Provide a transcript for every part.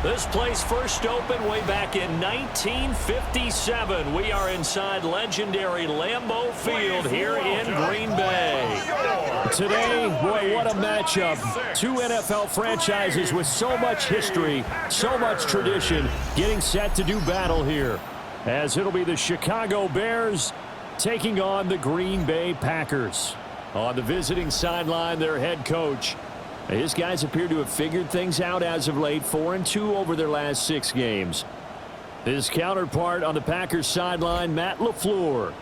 This place first opened way back in 1957. We are inside legendary Lambeau Field here in Green Bay. Today, boy, what a matchup. Two NFL franchises with so much history, so much tradition, getting set to do battle here. As it'll be the Chicago Bears taking on the Green Bay Packers. On the visiting sideline, their head coach. His guys appear to have figured things out as of late, 4-2 over their last 6 games. His counterpart on the Packers sideline, Matt LaFleur.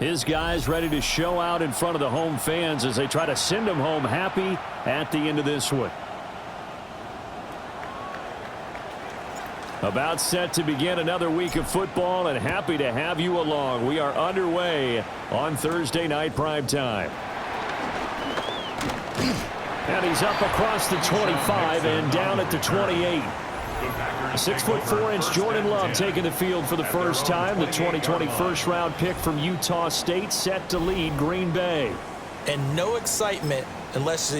His guys ready to show out in front of the home fans as they try to send them home happy at the end of this one. About set to begin another week of football, and happy to have you along. We are underway on Thursday night primetime. And he's up across the 25 and down at the 28. 6'4" Jordan Love taking the field for the first time. The 2020 first-round pick from Utah State set to lead Green Bay. And no excitement unless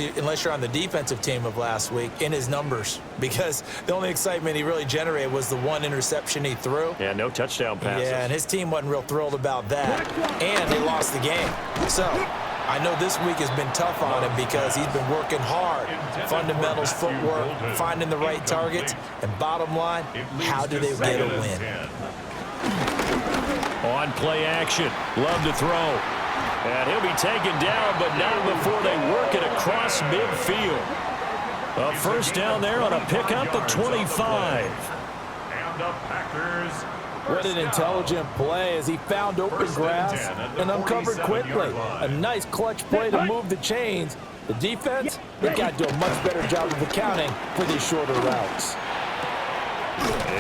you're on the defensive team of last week in his numbers, because the only excitement he really generated was the one interception he threw. Yeah, no touchdown passes. Yeah, and his team wasn't real thrilled about that, and they lost the game. So I know this week has been tough on him because he's been working hard. Fundamentals, footwork, finding the right targets, and bottom line, how do they get a win? On play action, Love to throw. And he'll be taken down, but not before they work it across midfield. A first down there on a pickup of 25. And the Packers. What an intelligent play as he found open grass and uncovered quickly. A nice clutch play to move the chains. The defense, they've got to do a much better job of accounting for these shorter routes.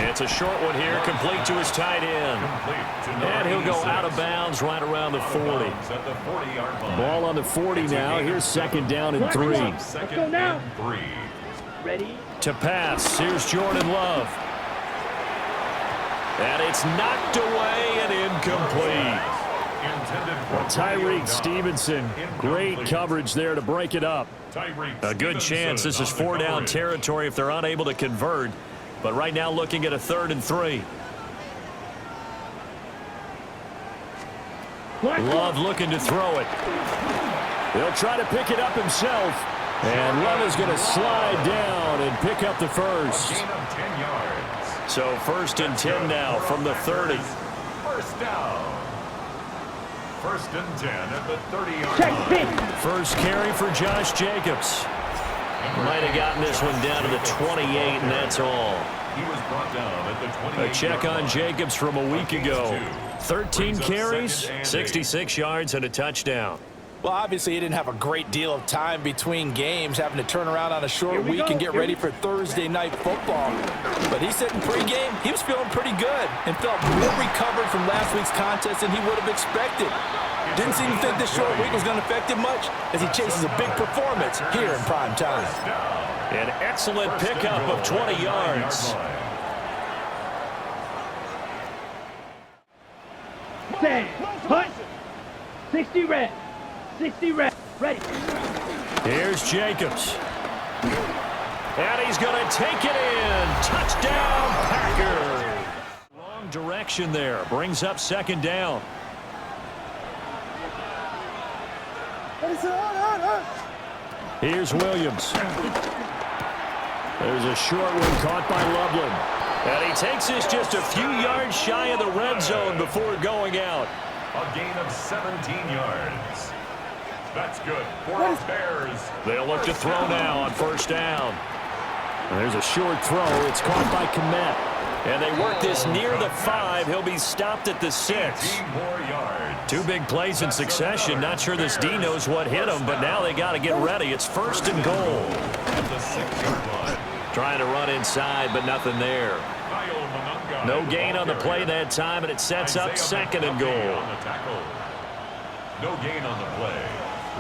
It's a short one here, complete to his tight end. And he'll go out of bounds right around the 40. Ball on the 40 now. Here's second down and 3. Let's go now. Ready? To pass. Here's Jordan Love. And it's knocked away and incomplete. Tyreek Stevenson, great coverage there to break it up. A good chance this is 4-down territory if they're unable to convert. But right now looking at a 3rd and 3. Love looking to throw it. He'll try to pick it up himself. And Love is going to slide down and pick up the first. So 1st and 10 now from the 30. First down. 1st and 10 at the 30-yard line. First carry for Josh Jacobs. Might have gotten this one down to the 28, and that's all. He was brought down at the 28. A check on Jacobs from a week ago. 13 carries, 66 yards, and a touchdown. Well, obviously, he didn't have a great deal of time between games, having to turn around on a short week and get ready for Thursday night football. But he said in pregame, he was feeling pretty good and felt more recovered from last week's contest than he would have expected. Didn't seem to think this short week was going to affect him much as he chases a big performance here in prime time. An excellent pickup of 20 yards. Stand. Punt. 60 red. 60 red. Ready. Here's Jacobs. And he's going to take it in. Touchdown, Packers. Wrong direction there. Brings up 2nd down. Here's Williams. There's a short one caught by Loveland. And he takes this just a few yards shy of the red zone before going out. A gain of 17 yards. That's good for the Bears. They'll look to throw now on 1st down. And there's a short throw. It's caught by Komet. And they work this near the 5. He'll be stopped at the 6. 18 more yards. 2 big plays in succession. Not sure this D knows what hit him, but now they got to get ready. It's 1st and goal. At the 6-yard line. Trying to run inside, but nothing there. No gain on the play that time, and it sets up 2nd and goal. No gain on the play.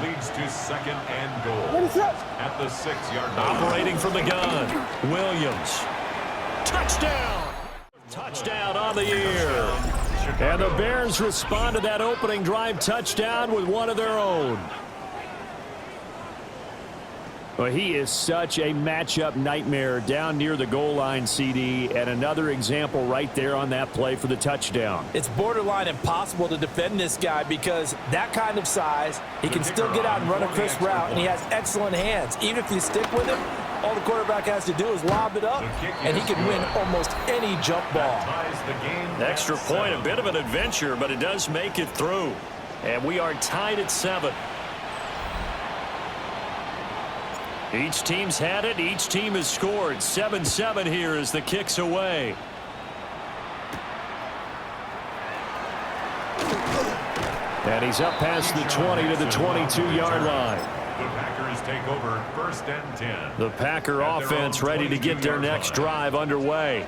Leads to 2nd and goal. At the 6-yard line. Operating from the gun. Williams. Touchdown! Touchdown on the year. And the Bears respond to that opening drive touchdown with one of their own. Well, he is such a matchup nightmare down near the goal line, CD, and another example right there on that play for the touchdown. It's borderline impossible to defend this guy because that kind of size, he can still get out and run a crisp route, and he has excellent hands. Even if you stick with him, all the quarterback has to do is lob it up, and he can win almost any jump ball. Extra point, a bit of an adventure, but it does make it through. And we are tied at 7. Each team's had it. Each team has scored. 7-7 here as the kick's away. And he's up past the 20 to the 22-yard line. The Packers take over 1st and 10. The Packer offense ready to get their next drive underway.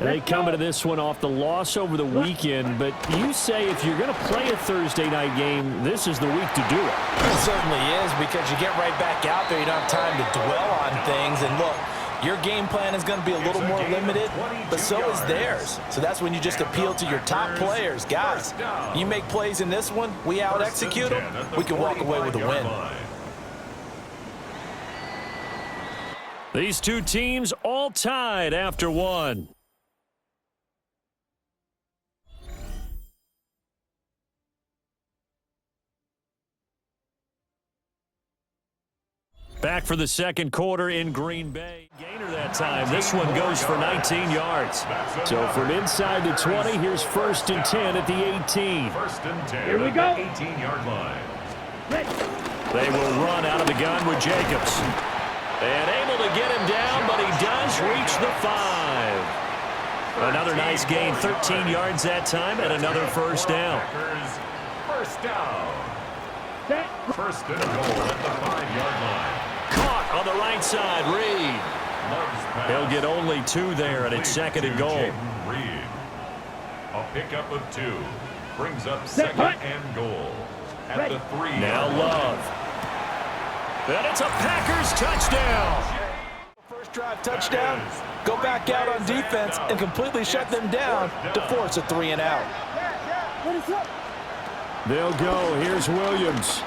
They come into this one off the loss over the weekend, but you say if you're going to play a Thursday night game, this is the week to do it. It certainly is, because you get right back out there. You don't have time to dwell on things. And look, your game plan is going to be a little more limited, but so is theirs. So that's when you just appeal to your top players. Guys, you make plays in this one, we out-execute them, we can walk away with a win. These two teams all tied after one. Back for the second quarter in Green Bay. Gainer that time. This one goes for 19 yards. So from inside the 20, here's 1st and 10 at the 18. 1st and 10. Here we go. 18-yard line. They will run out of the gun with Jacobs. And able to get him down, but he does reach the 5. Another nice gain, 13 yards that time, and another first down. First down. 1st and goal at the 5-yard line. Caught on the right side, Reed. He'll get only 2 there, and it's 2nd and goal. Reed. A pickup of 2. Brings up 2nd and goal at the 3. Now Love. And it's a Packers touchdown. First drive touchdown, go back out on defense and completely shut them down to force a 3 and out. They'll go. Here's Williams.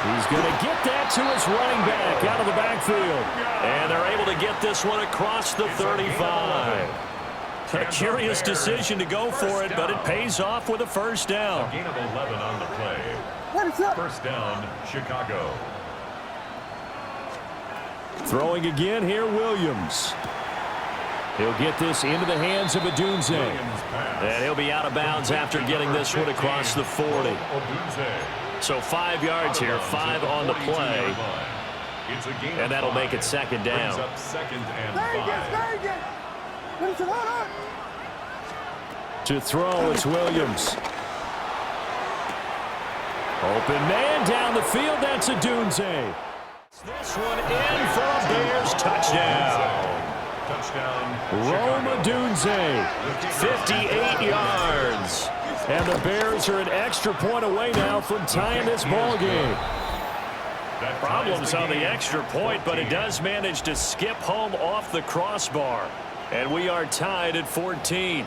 He's going to get that to his running back out of the backfield. And they're able to get this one across the 35. A curious decision to go for it, but it pays off with a first down. A gain of 11 on the play. First down, Chicago. Throwing again here, Williams. He'll get this into the hands of Odunze. And he'll be out of bounds after getting this one across the 40. So 5 yards here, 5 on the play. And that'll make it 2nd down. 2nd and 5. To throw, it's Williams. Open man down the field, that's Odunze. This one in for a Bears touchdown. Rome Odunze, 58 yards. And the Bears are an extra point away now from tying this ball game. Problems on the extra point, but it does manage to skip home off the crossbar. And we are tied at 14.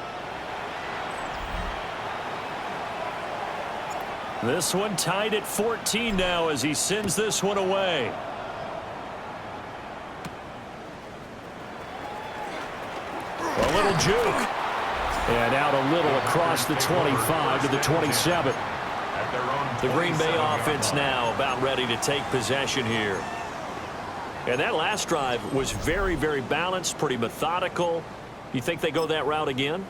This one tied at 14 now as he sends this one away. A little juke. And out a little across the 25 to the 27. The Green Bay offense now about ready to take possession here. And that last drive was very, very balanced, pretty methodical. You think they go that route again?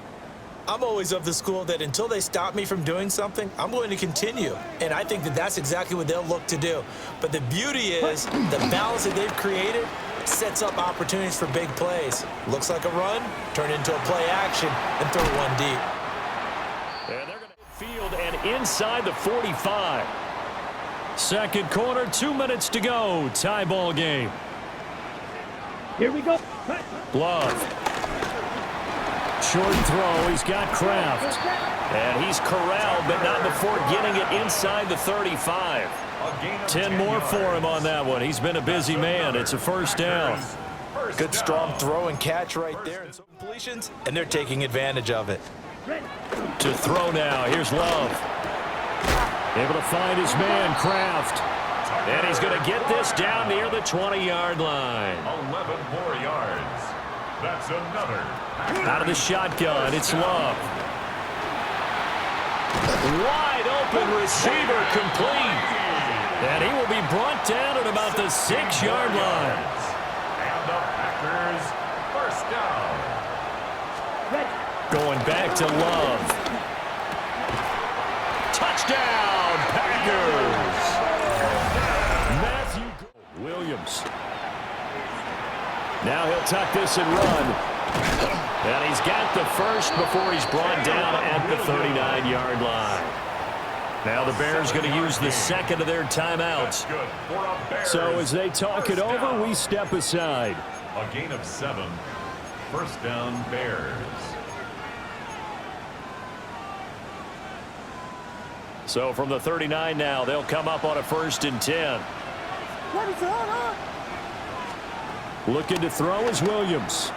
I'm always of the school that until they stop me from doing something, I'm going to continue. And I think that that's exactly what they'll look to do. But the beauty is the balance that they've created sets up opportunities for big plays. Looks like a run, turn into a play action, and throw one deep. And they're going to field and inside the 45. Second quarter, 2 minutes to go. Tie ball game. Here we go. Love. Short throw. He's got Kraft. And he's corralled, but not before getting it inside the 35. 10 more for him on that one. He's been a busy man. It's a first down. Good strong throw and catch right there. And some completions, and they're taking advantage of it. To throw now. Here's Love. Able to find his man, Kraft. And he's going to get this down near the 20-yard line. 11 more yards. That's another. Out of the shotgun, it's Love. Wide open receiver complete. And he will be brought down at about the 6-yard line. And the Packers first down. Going back to Love. Touchdown, Packers. Williams. Now he'll tuck this and run. And he's got the first before he's brought down at the 39-yard line. Now the Bears going to use the second of their timeouts. So as they talk it over, we step aside. A gain of 7. First down, Bears. So from the 39 now, they'll come up on a 1st and 10. Looking to throw is Williams.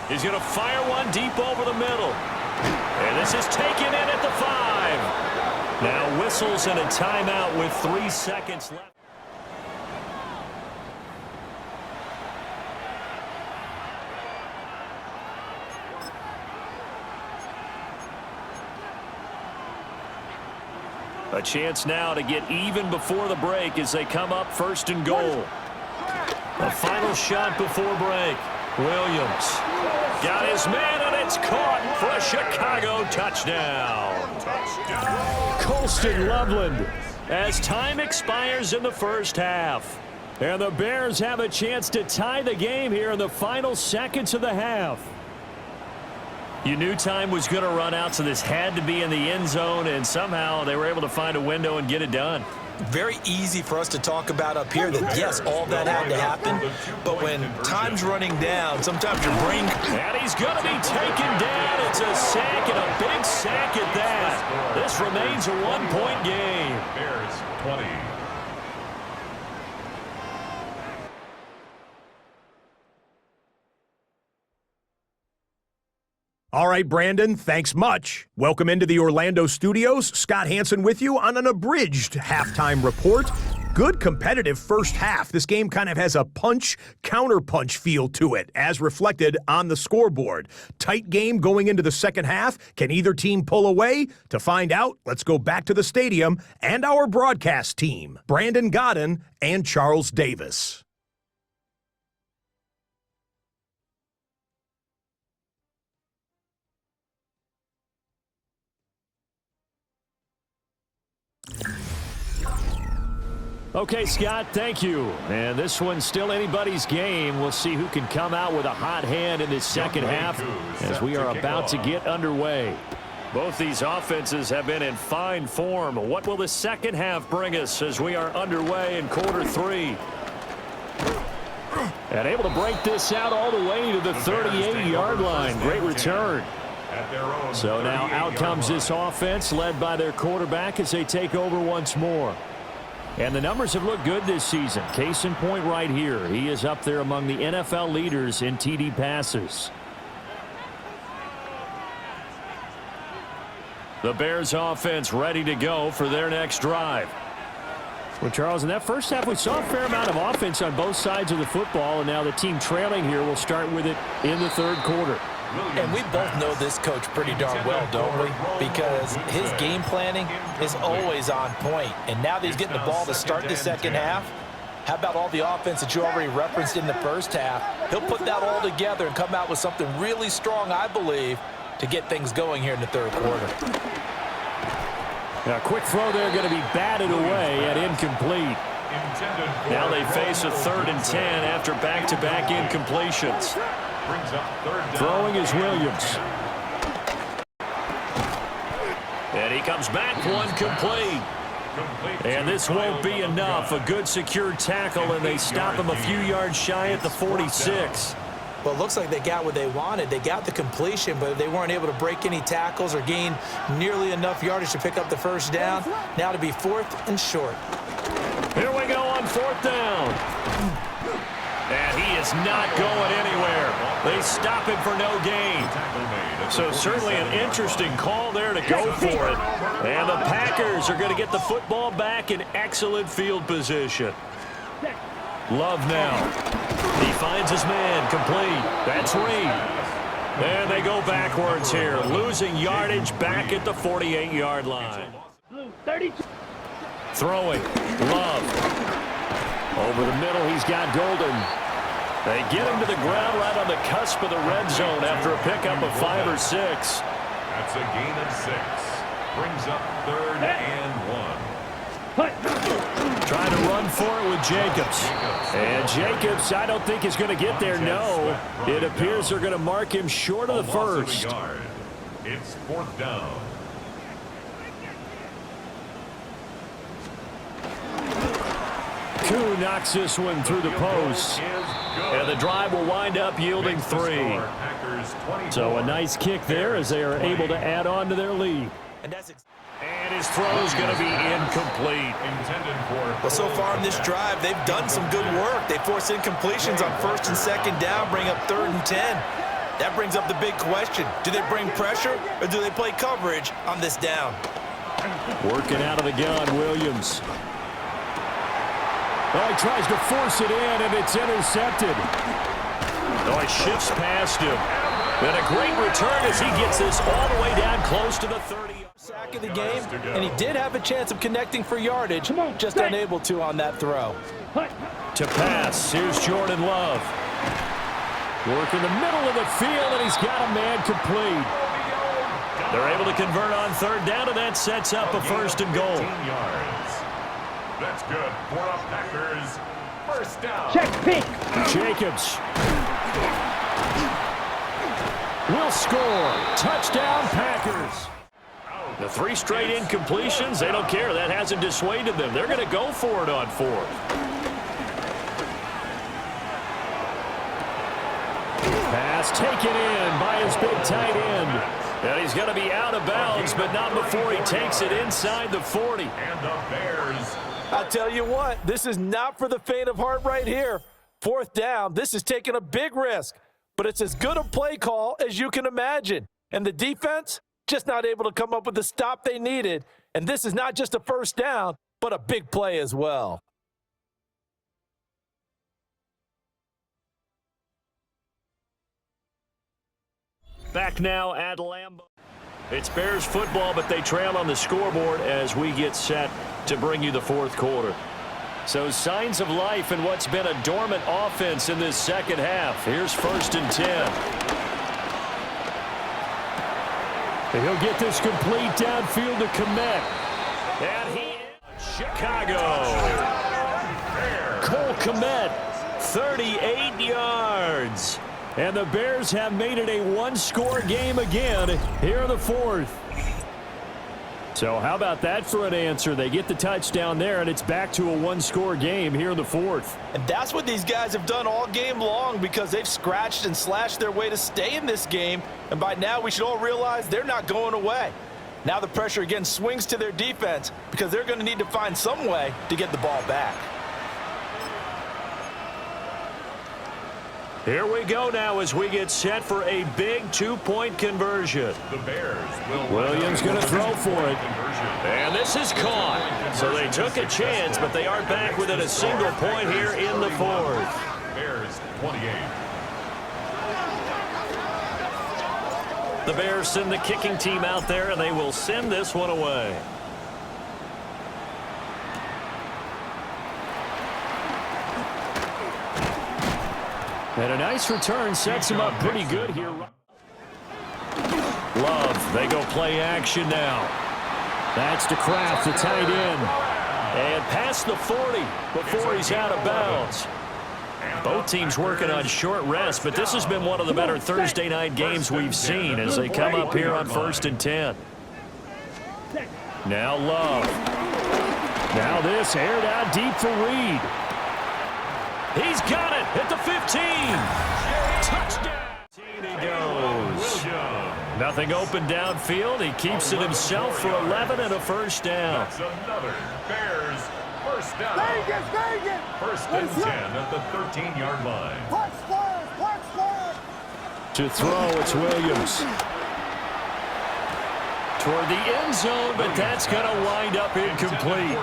He's going to fire one deep over the middle. And this is taken in at the 5. Now whistles and a timeout with 3 seconds left. A chance now to get even before the break as they come up 1st and goal. A final shot before break. Williams got his man, and it's caught for a Chicago touchdown. Colston Loveland as time expires in the first half. And the Bears have a chance to tie the game here in the final seconds of the half. You knew time was going to run out, so this had to be in the end zone, and somehow they were able to find a window and get it done. Very easy for us to talk about up here that, yes, all that had to happen, but when time's running down, sometimes your brain... And he's going to be taken down. It's a sack, and a big sack at that. This remains a 1-point game. Bears 20. All right, Brandon, thanks much. Welcome into the Orlando studios. Scott Hansen with you on an abridged halftime report. Good competitive first half. This game kind of has a punch-counterpunch feel to it, as reflected on the scoreboard. Tight game going into the second half. Can either team pull away? To find out, let's go back to the stadium and our broadcast team, Brandon Godden and Charles Davis. Okay, Scott, thank you. And this one's still anybody's game. We'll see who can come out with a hot hand in this second half as we are about to get underway. Both these offenses have been in fine form. What will the second half bring us as we are underway in quarter 3? And able to break this out all the way to the 38-yard line. Great return. So now out comes this offense led by their quarterback as they take over once more. And the numbers have looked good this season. Case in point right here. He is up there among the NFL leaders in TD passes. The Bears offense ready to go for their next drive. Well, Charles, in that first half, we saw a fair amount of offense on both sides of the football, and now the team trailing here will start with it in the third quarter. And we both know this coach pretty darn well, don't we? Because his game planning is always on point. And now that he's getting the ball to start the second half, how about all the offense that you already referenced in the first half? He'll put that all together and come out with something really strong, I believe, to get things going here in the third quarter. Now, a quick throw there going to be batted away at incomplete. Now they face a 3rd and 10 after back-to-back incompletions. Throwing is Williams. And he comes back, one complete. And this won't be enough. A good secured tackle, and they stop him a few yards shy at the 46. Well, it looks like they got what they wanted. They got the completion, but they weren't able to break any tackles or gain nearly enough yardage to pick up the first down. Now to be 4th and short. Here we go on 4th down. And he is not going anywhere. They stop him for no gain. So certainly an interesting call there to go for it. And the Packers are going to get the football back in excellent field position. Love now. He finds his man, complete. That's Reed. And they go backwards here, losing yardage back at the 48-yard line. Throwing, Love. Over the middle, he's got Golden. They get him to the ground right on the cusp of the red zone after a pickup of 5 or 6. That's a gain of 6. Brings up 3rd and 1. Trying to run for it with Jacobs. And Jacobs, I don't think is going to get there, no. It appears they're going to mark him short of the first. It's 4th down. Koo knocks this one through the post. And the drive will wind up yielding 3. So a nice kick there as they are able to add on to their lead. And his throw is going to be incomplete. Well, so far in this drive, they've done some good work. They force incompletions on 1st and 2nd down, bring up 3rd and 10. That brings up the big question. Do they bring pressure or do they play coverage on this down? Working out of the gun, Williams. Oh, he tries to force it in, and it's intercepted. Oh, he shifts past him. And a great return as he gets this all the way down close to the 30. Sack of the game, and he did have a chance of connecting for yardage, just unable to on that throw. To pass, here's Jordan Love. Work in the middle of the field, and he's got a man complete. They're able to convert on 3rd down, and that sets up a 1st and goal. That's good for the Packers. 1st down. Check pink. Jacobs will score. Touchdown, Packers. The 3 straight incompletions, they don't care. That hasn't dissuaded them. They're going to go for it on 4th. Pass taken in by his big tight end. And he's going to be out of bounds, but not before he takes it inside the 40. And the Bears. I'll tell you what, this is not for the faint of heart right here. 4th down, this is taking a big risk, but it's as good a play call as you can imagine. And the defense, just not able to come up with the stop they needed. And this is not just a 1st down, but a big play as well. Back now at Lambeau. It's Bears football, but they trail on the scoreboard as we get set to bring you the 4th quarter. So signs of life in what's been a dormant offense in this 2nd half. Here's 1st and 10. And he'll get this complete downfield to Komet. And he is Chicago. Cole Komet, 38 yards. And the Bears have made it a 1-score game again here in the 4th. So how about that for an answer? They get the touchdown there, and it's back to a 1-score game here in the 4th. And that's what these guys have done all game long because they've scratched and slashed their way to stay in this game. And by now, we should all realize they're not going away. Now the pressure again swings to their defense because they're going to need to find some way to get the ball back. Here we go now as we get set for a big 2-point conversion. The Bears will. Williams going to throw for it. And this is caught. So they took a chance, but they are back within a single point here in the 4th. Bears 28. The Bears send the kicking team out there, and they will send this one away. And a nice return sets him up pretty good here. Love, they go play action now. That's to Kraft, the tight end. And past the 40 before he's out of bounds. Both teams working on short rest, but this has been one of the better Thursday night games we've seen as they come up here on 1st and 10. Now Love. Now this aired out deep for Reed. He's got it at the 15. Touchdown. He goes. Nothing open downfield. He keeps it himself for 11 and a 1st down. That's another Bears 1st down. 1st and 10 at the 13-yard line. To throw, it's Williams. Toward the end zone, but that's going to wind up incomplete.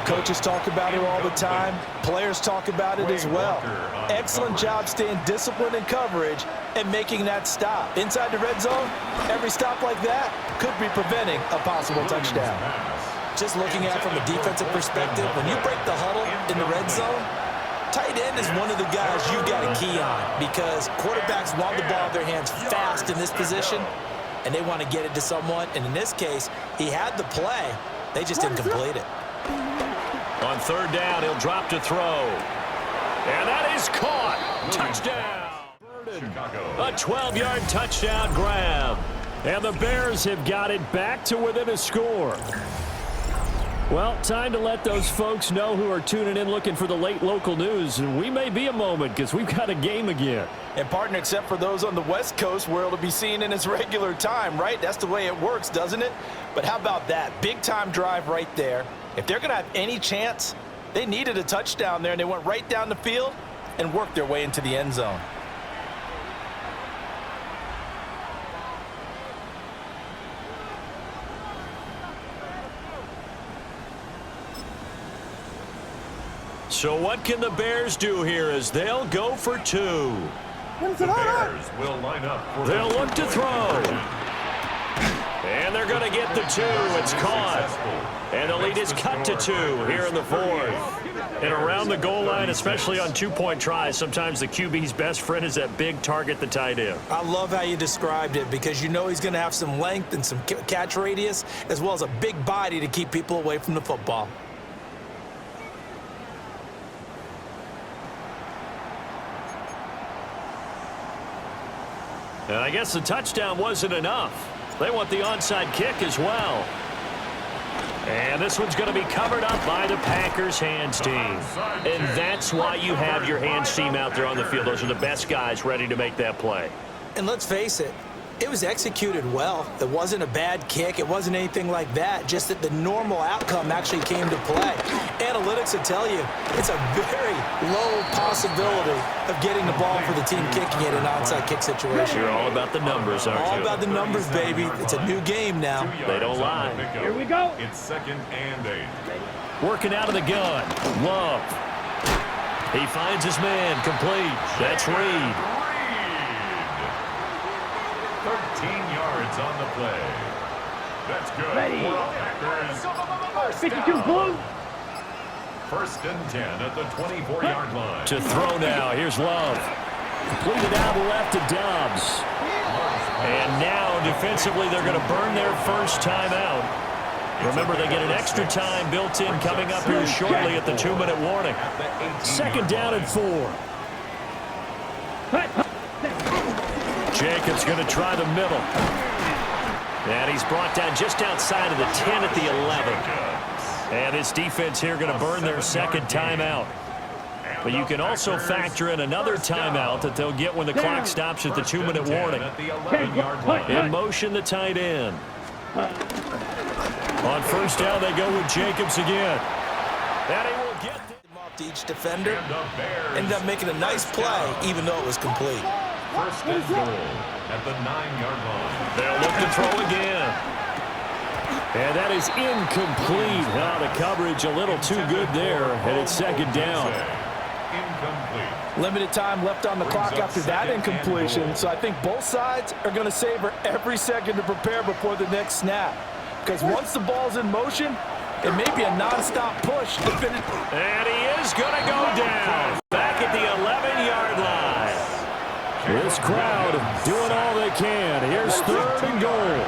Coaches talk about it all the time. Players talk about it as well. Excellent job staying disciplined in coverage and making that stop. Inside the red zone, every stop like that could be preventing a possible touchdown. Just looking at it from a defensive perspective, when you break the huddle in the red zone, tight end is one of the guys you've got to key on because quarterbacks want the ball in their hands fast in this position, and they want to get it to someone. And in this case, he had the play. They just didn't complete it. On third down, he'll drop to throw. And that is caught. Touchdown. A 12-yard touchdown grab. And the Bears have got it back to within a score. Well, time to let those folks know who are tuning in looking for the late local news. And we may be a moment because we've got a game again. And, partner, except for those on the West Coast where it'll be seen in its regular time, right? That's the way it works, doesn't it? But how about that? Big-time drive right there. If they're going to have any chance, they needed a touchdown there, and they went right down the field and worked their way into the end zone. So what can the Bears do here as they'll go for two? The Bears will line up for They'll look to throw. And they're going to get the two. It's caught. And the lead is cut to two here in the fourth. And around the goal line, especially on two-point tries, sometimes the QB's best friend is that big target, the tight end. I love how you described it because you know he's going to have some length and some catch radius as well as a big body to keep people away from the football. And I guess the touchdown wasn't enough. They want the onside kick as well. And this one's going to be covered up by the Packers hands team. And that's why you have your hands team out there on the field. Those are the best guys ready to make that play. And let's face it, it was executed well. It wasn't a bad kick. It wasn't anything like that. Just that the normal outcome actually came to play. Analytics will tell you it's a very low possibility of getting the ball for the team kicking it in an onside kick situation. You're all about the numbers, aren't you? All about the numbers, baby. It's a new game now. They don't lie. Here we go. It's 2nd and 8. Working out of the gun. Love. He finds his man. Complete. That's Reed. 13 yards on the play. That's good. Ready. Packers. 52 blue. 1st and 10 at the 24-yard line. To throw now. Here's Love. Completed out left to Dobbs. And now defensively they're going to burn their first timeout. Remember, they get an extra time built in coming up here shortly at the 2-minute warning. 2nd down and 4. Jacobs going to try the middle. And he's brought down just outside of the 10 at the 11. And this defense here going to burn their 2nd timeout. But you can also factor in another timeout that they'll get when the clock stops at the 2-minute warning. In motion, the tight end. On 1st down, they go with Jacobs again. And he will get Off to each defender. Ended up making a nice play, even though it was complete. 1st and goal at the 9-yard line. They'll look to throw again. And that is incomplete. Now the coverage a little too good there, and it's 2nd down. Incomplete. Limited time left on the clock after that incompletion, so I think both sides are going to savor every second to prepare before the next snap. Because once the ball's in motion, it may be a nonstop push to finish. And he is going to go down back at the 11-yard line. This crowd doing all they can. Here's 3rd and goal.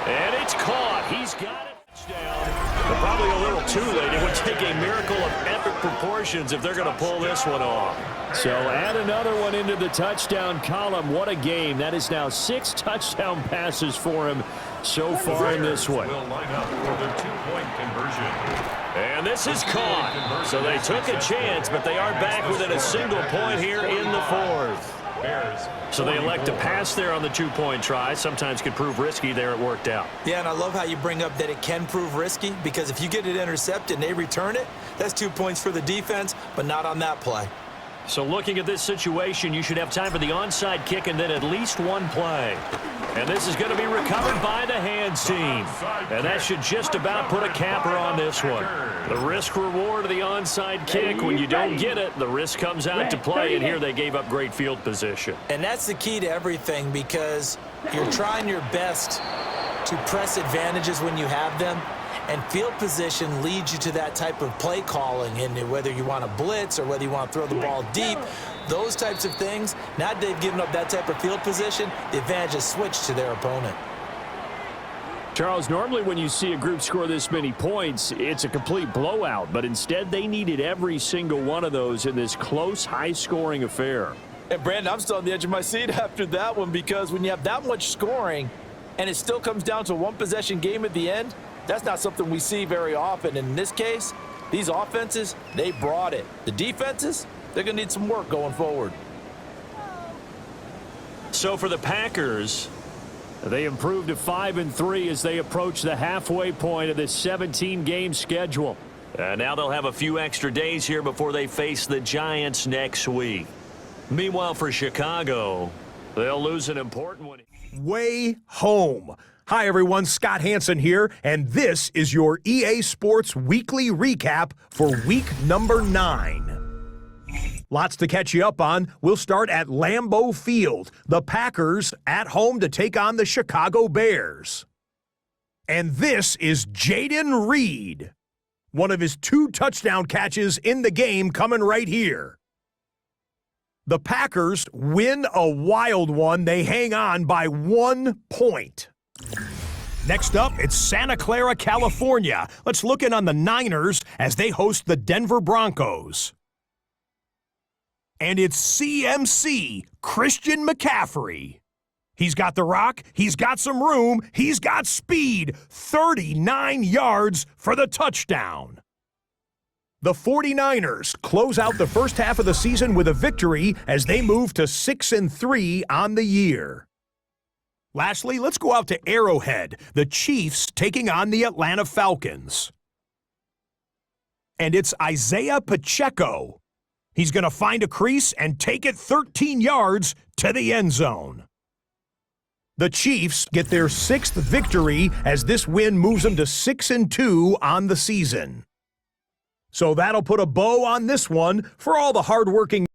And it's caught. He's got it. Touchdown. But probably a little too late. It would take a miracle of epic proportions if they're going to pull this one off. So add another one into the touchdown column. What a game. That is now 6 touchdown passes for him so far in this one. Will line up for the 2-point conversion. And this is caught. So they took a chance, but they are back within a single point here in the 4th. So they elect to pass there on the 2-point try. Sometimes could prove risky. There it worked out. Yeah, and I love how you bring up that it can prove risky because if you get it intercepted and they return it, that's 2 points for the defense, but not on that play. So looking at this situation, you should have time for the onside kick and then at least one play. And this is going to be recovered by the hands team. And that should just about put a capper on this one. The risk-reward of the onside kick, when you don't get it, the risk comes out to play, and here they gave up great field position. And that's the key to everything, because you're trying your best to press advantages when you have them, and field position leads you to that type of play calling, and whether you want to blitz or whether you want to throw the ball deep, those types of things. Now that they've given up that type of field position, the advantage is switched to their opponent. Charles, normally when you see a group score this many points, it's a complete blowout, but instead they needed every single one of those in this close, high-scoring affair. And Brandon, I'm still on the edge of my seat after that one, because when you have that much scoring and it still comes down to a one-possession game at the end, that's not something we see very often. And in this case, these offenses, they brought it. The defenses, they're going to need some work going forward. So for the Packers, they improved to 5-3 as they approach the halfway point of this 17-game schedule. Now they'll have a few extra days here before they face the Giants next week. Meanwhile, for Chicago, they'll lose an important one. Way home. Hi, everyone. Scott Hansen here, and this is your EA Sports Weekly Recap for week number 9. Lots to catch you up on. We'll start at Lambeau Field. The Packers at home to take on the Chicago Bears. And this is Jaden Reed. One of his 2 touchdown catches in the game coming right here. The Packers win a wild one. They hang on by 1 point. Next up, it's Santa Clara, California. Let's look in on the Niners as they host the Denver Broncos. And it's CMC, Christian McCaffrey. He's got the rock, he's got some room, he's got speed. 39 yards for the touchdown. The 49ers close out the first half of the season with a victory as they move to 6-3 on the year. Lastly, let's go out to Arrowhead, the Chiefs taking on the Atlanta Falcons. And it's Isaiah Pacheco. He's going to find a crease and take it 13 yards to the end zone. The Chiefs get their 6th victory as this win moves them to 6-2 on the season. So that'll put a bow on this one for all the hardworking